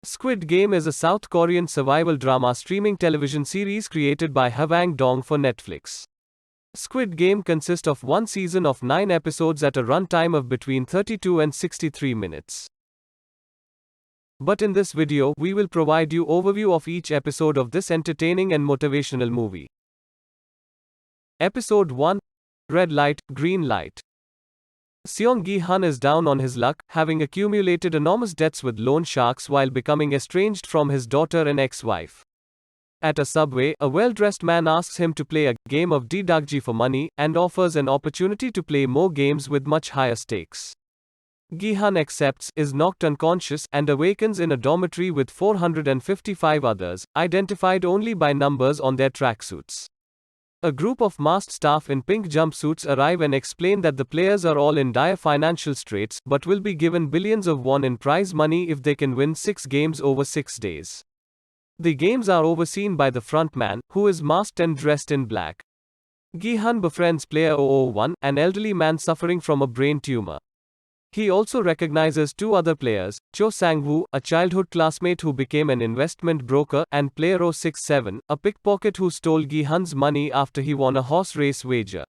Squid Game is a South Korean survival drama streaming television series created by Hwang Dong for Netflix. Squid Game consists of one season of 9 episodes at a runtime of between 32 and 63 minutes. But in this video, we will provide you overview of each episode of this entertaining and motivational movie. Episode 1: Red Light, Green Light. Seong Gi-hun is down on his luck, having accumulated enormous debts with loan sharks while becoming estranged from his daughter and ex-wife. At a subway, a well-dressed man asks him to play a game of Ddagji for money, and offers an opportunity to play more games with much higher stakes. Gi-hun accepts, is knocked unconscious, and awakens in a dormitory with 455 others, identified only by numbers on their tracksuits. A group of masked staff in pink jumpsuits arrive and explain that the players are all in dire financial straits, but will be given billions of won in prize money if they can win 6 games over 6 days. The games are overseen by the frontman, who is masked and dressed in black. Gi-hun befriends player 001, an elderly man suffering from a brain tumor. He also recognizes 2 other players, Cho Sang-woo, a childhood classmate who became an investment broker, and player 067, a pickpocket who stole Gi-hun's money after he won a horse race wager.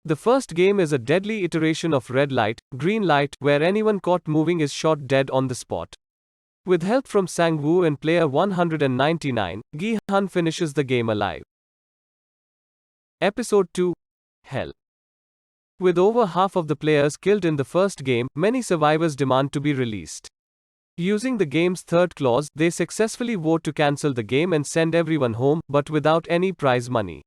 The first game is a deadly iteration of Red Light, Green Light, where anyone caught moving is shot dead on the spot. With help from Sang-woo and player 199, Gi-hun finishes the game alive. Episode 2: Hell. With over half of the players killed in the first game, many survivors demand to be released. Using the game's third clause, they successfully vote to cancel the game and send everyone home, but without any prize money.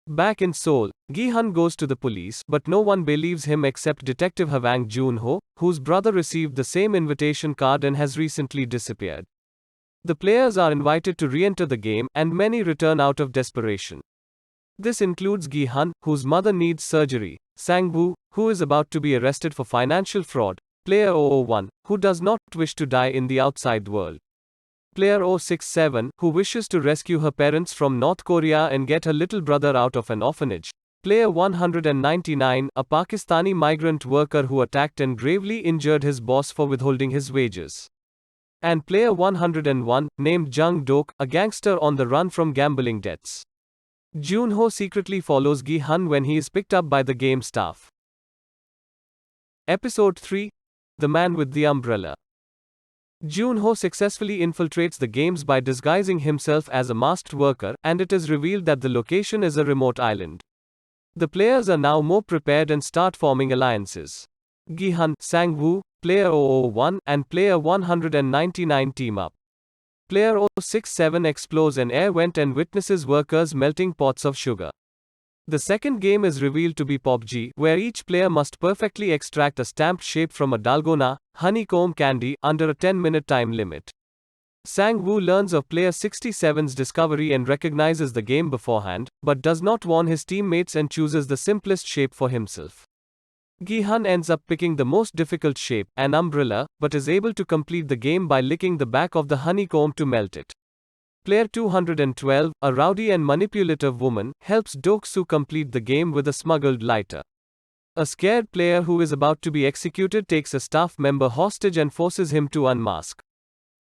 Back in Seoul, Gi-hun goes to the police, but no one believes him except Detective Hwang Jun-ho, whose brother received the same invitation card and has recently disappeared. The players are invited to re-enter the game, and many return out of desperation. This includes Gi-hun, whose mother needs surgery, Sang-woo, who is about to be arrested for financial fraud, player 001, who does not wish to die in the outside world, player 067, who wishes to rescue her parents from North Korea and get her little brother out of an orphanage, player 199, a Pakistani migrant worker who attacked and gravely injured his boss for withholding his wages, and player 101, named Jung Dok, a gangster on the run from gambling debts. Jun-ho secretly follows Gi-hun when he is picked up by the game staff. Episode 3: The Man with the Umbrella. Jun-ho successfully infiltrates the games by disguising himself as a masked worker, and it is revealed that the location is a remote island. The players are now more prepared and start forming alliances. Gi-hun, Sang-woo, player 001, and player 199 team up. Player 067 explores an air vent and witnesses workers melting pots of sugar. The second game is revealed to be PUBG, where each player must perfectly extract a stamped shape from a dalgona, honeycomb candy, under a 10-minute time limit. Sang-woo learns of player 67's discovery and recognizes the game beforehand, but does not warn his teammates and chooses the simplest shape for himself. Gi-hun ends up picking the most difficult shape, an umbrella, but is able to complete the game by licking the back of the honeycomb to melt it. Player 212, a rowdy and manipulative woman, helps Dok-soo complete the game with a smuggled lighter. A scared player who is about to be executed takes a staff member hostage and forces him to unmask.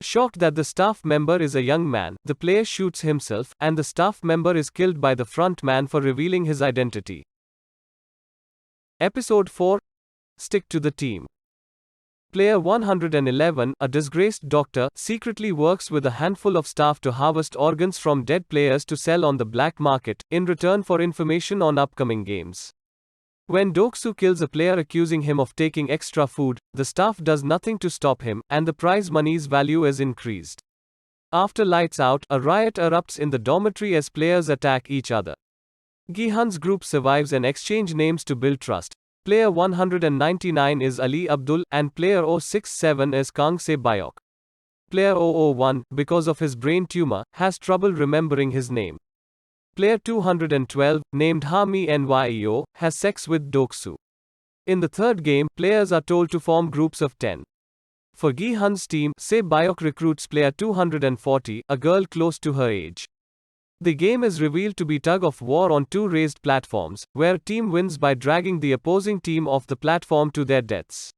Shocked that the staff member is a young man, the player shoots himself, and the staff member is killed by the front man for revealing his identity. Episode 4: Stick to the Team. Player 111, a disgraced doctor, secretly works with a handful of staff to harvest organs from dead players to sell on the black market, in return for information on upcoming games. When Dok-soo kills a player accusing him of taking extra food, the staff does nothing to stop him, and the prize money's value is increased. After lights out, a riot erupts in the dormitory as players attack each other. Gi-hun's group survives and exchange names to build trust. Player 199 is Ali Abdul, and player 067 is Kang Se-byok. Player 001, because of his brain tumor, has trouble remembering his name. Player 212, named Ha-mi Nyo, has sex with Dok-soo. In the third game, players are told to form groups of 10. For Gi-hun's team, Se-byok recruits player 240, a girl close to her age. The game is revealed to be tug of war on 2 raised platforms, where a team wins by dragging the opposing team off the platform to their deaths.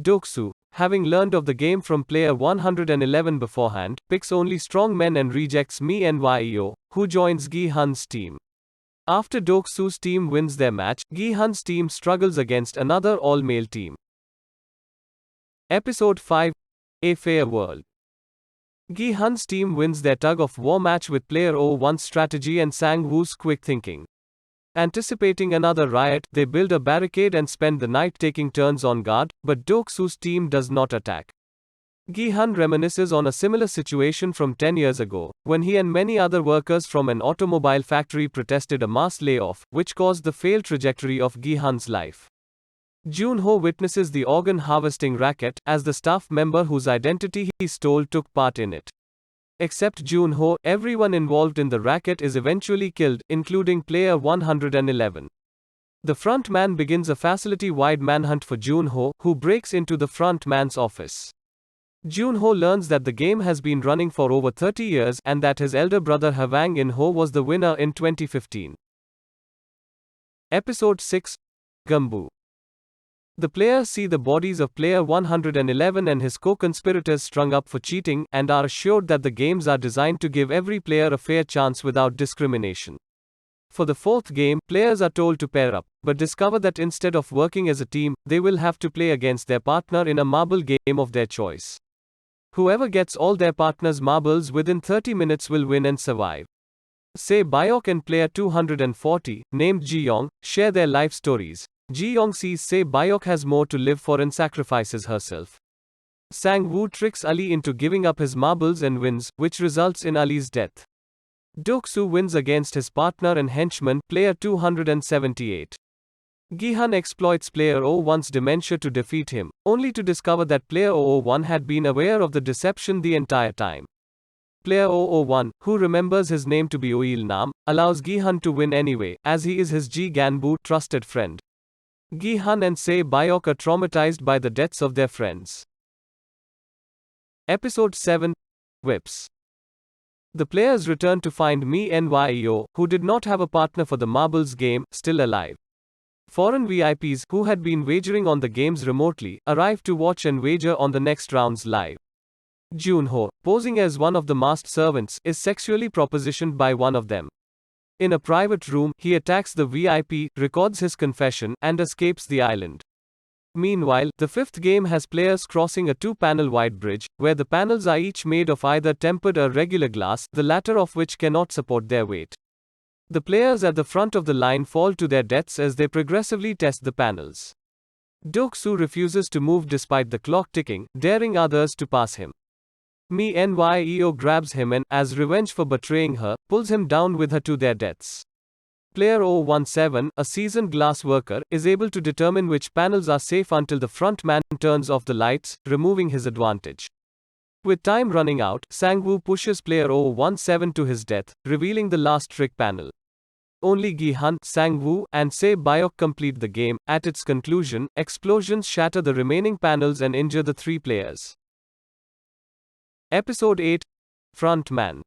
Dok-soo, having learned of the game from player 111 beforehand, picks only strong men and rejects Nyo, who joins Gi-hun's team. After Doksu's team wins their match, Gi-hun's team struggles against another all-male team. Episode 5: A Fair World. Gi-hun's team wins their tug-of-war match with player 01's strategy and Sang-woo's quick thinking. Anticipating another riot, they build a barricade and spend the night taking turns on guard, but Doksu's team does not attack. Gi-hun reminisces on a similar situation from 10 years ago, when he and many other workers from an automobile factory protested a mass layoff, which caused the failed trajectory of Gi-hun's life. Junho witnesses the organ harvesting racket, as the staff member whose identity he stole took part in it. Except Junho, everyone involved in the racket is eventually killed, including player 111. The front man begins a facility-wide manhunt for Junho, who breaks into the front man's office. Junho learns that the game has been running for over 30 years and that his elder brother Hwang In-ho was the winner in 2015. Episode 6: Gganbu. The players see the bodies of player 111 and his co-conspirators strung up for cheating, and are assured that the games are designed to give every player a fair chance without discrimination. For the fourth game, players are told to pair up, but discover that instead of working as a team, they will have to play against their partner in a marble game of their choice. Whoever gets all their partner's marbles within 30 minutes will win and survive. Se-byok and player 240, named Ji-young, share their life stories. Ji-young sees Se-byok has more to live for and sacrifices herself. Sang-woo tricks Ali into giving up his marbles and wins, which results in Ali's death. Doksu wins against his partner and henchman, player 278. Gi-hun exploits player 01's dementia to defeat him, only to discover that player 001 had been aware of the deception the entire time. Player 001, who remembers his name to be Il-nam, allows Gi-hun to win anyway, as he is his Gganbu trusted friend. Gi-hun and Se-byok are traumatized by the deaths of their friends. Episode 7: Whips. The players return to find Nyo, who did not have a partner for the marbles game, still alive. Foreign VIPs, who had been wagering on the games remotely, arrive to watch and wager on the next rounds live. Junho, posing as one of the masked servants, is sexually propositioned by one of them. In a private room, he attacks the VIP, records his confession, and escapes the island. Meanwhile, the fifth game has players crossing a two-panel wide bridge, where the panels are each made of either tempered or regular glass, the latter of which cannot support their weight. The players at the front of the line fall to their deaths as they progressively test the panels. Doksu refuses to move despite the clock ticking, daring others to pass him. Nyo grabs him and, as revenge for betraying her, pulls him down with her to their deaths. Player 017, a seasoned glass worker, is able to determine which panels are safe until the front man turns off the lights, removing his advantage. With time running out, Sang-woo pushes player 017 to his death, revealing the last trick panel. Only Gi-hun, Sang-woo, and Se-byok complete the game. At its conclusion, explosions shatter the remaining panels and injure the three players. Episode 8: Front Man.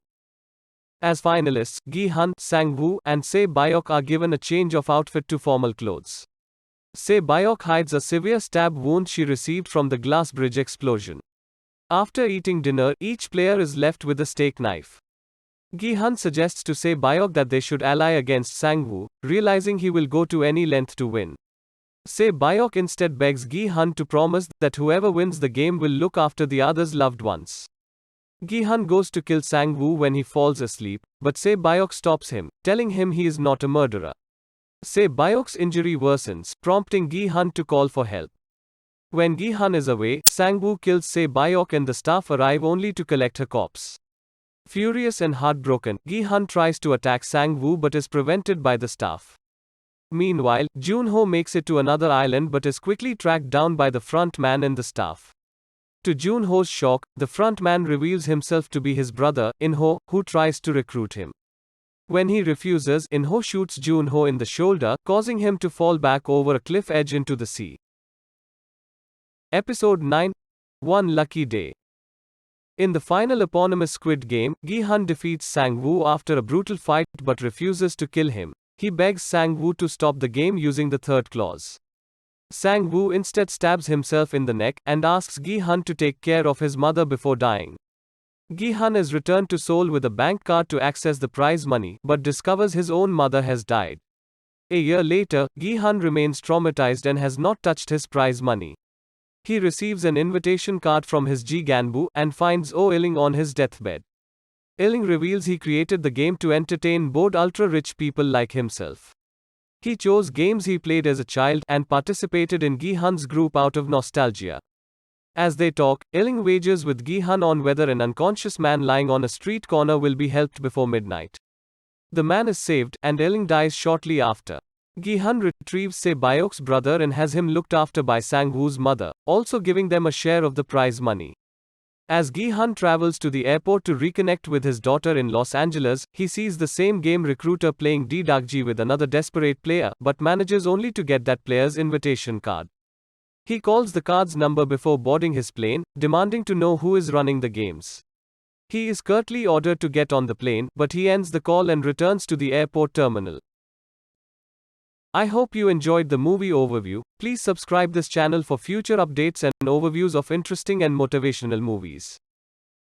As finalists, Gi-hun, Sang-woo, and Se-byok are given a change of outfit to formal clothes. Se-byok hides a severe stab wound she received from the glass bridge explosion. After eating dinner, each player is left with a steak knife. Gi-hun suggests to Se-byok that they should ally against Sang-woo, realizing he will go to any length to win. Se-byok instead begs Gi-hun to promise that whoever wins the game will look after the other's loved ones. Gi-hun goes to kill Sang-woo when he falls asleep, but Se-byok stops him, telling him he is not a murderer. Se-byok's injury worsens, prompting Gi-hun to call for help. When Gi-hun is away, Sang-woo kills Se-byok and the staff arrive only to collect her corpse. Furious and heartbroken, Gi-hun tries to attack Sang-woo but is prevented by the staff. Meanwhile, Junho makes it to another island but is quickly tracked down by the front man and the staff. To Junho's shock, the front man reveals himself to be his brother, In-ho, who tries to recruit him. When he refuses, In-ho shoots Junho in the shoulder, causing him to fall back over a cliff edge into the sea. Episode 9: One Lucky Day. In the final eponymous Squid Game, Gi-hun defeats Sang-woo after a brutal fight but refuses to kill him. He begs Sang-woo to stop the game using the third clause. Sang-woo instead stabs himself in the neck and asks Gi-hun to take care of his mother before dying. Gi-hun is returned to Seoul with a bank card to access the prize money, but discovers his own mother has died. A year later, Gi-hun remains traumatized and has not touched his prize money. He receives an invitation card from his Gganbu and finds Oh Il-ling on his deathbed. Il-ling reveals he created the game to entertain bored ultra-rich people like himself. He chose games he played as a child and participated in Gi-hun's group out of nostalgia. As they talk, Il-ling wagers with Gi-hun on whether an unconscious man lying on a street corner will be helped before midnight. The man is saved, and Il-ling dies shortly after. Gi-hun retrieves Se-byok's brother and has him looked after by Sang-woo's mother, also giving them a share of the prize money. As Gi-hun travels to the airport to reconnect with his daughter in Los Angeles, he sees the same game recruiter playing D-Dakji with another desperate player, but manages only to get that player's invitation card. He calls the card's number before boarding his plane, demanding to know who is running the games. He is curtly ordered to get on the plane, but he ends the call and returns to the airport terminal. I hope you enjoyed the movie overview. Please subscribe this channel for future updates and overviews of interesting and motivational movies.